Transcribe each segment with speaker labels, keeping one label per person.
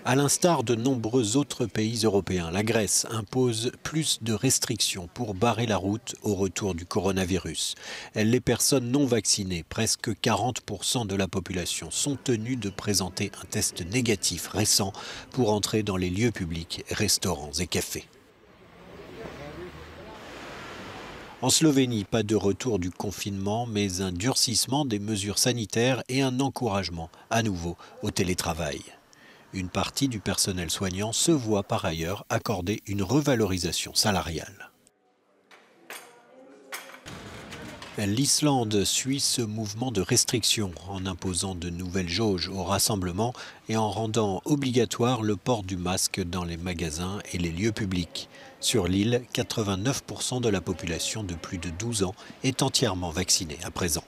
Speaker 1: À l'instar de nombreux autres pays européens, la Grèce impose plus de restrictions pour barrer la route au retour du coronavirus. Les personnes non vaccinées, presque 40% de la population, sont tenues de présenter un test négatif récent pour entrer dans les lieux publics, restaurants et cafés. En Slovénie, pas de retour du confinement, mais un durcissement des mesures sanitaires et un encouragement à nouveau au télétravail. Une partie du personnel soignant se voit par ailleurs accorder une revalorisation salariale. L'Islande suit ce mouvement de restriction en imposant de nouvelles jauges aux rassemblements et en rendant obligatoire le port du masque dans les magasins et les lieux publics. Sur l'île, 89% de la population de plus de 12 ans est entièrement vaccinée à présent.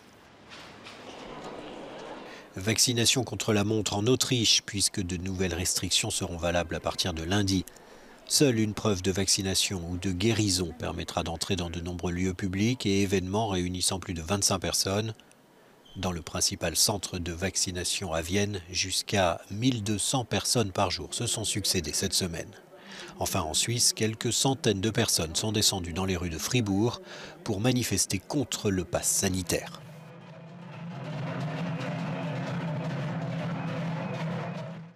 Speaker 1: Vaccination contre la montre en Autriche, puisque de nouvelles restrictions seront valables à partir de lundi. Seule une preuve de vaccination ou de guérison permettra d'entrer dans de nombreux lieux publics et événements réunissant plus de 25 personnes. Dans le principal centre de vaccination à Vienne, jusqu'à 1200 personnes par jour se sont succédées cette semaine. Enfin, en Suisse, quelques centaines de personnes sont descendues dans les rues de Fribourg pour manifester contre le pass sanitaire.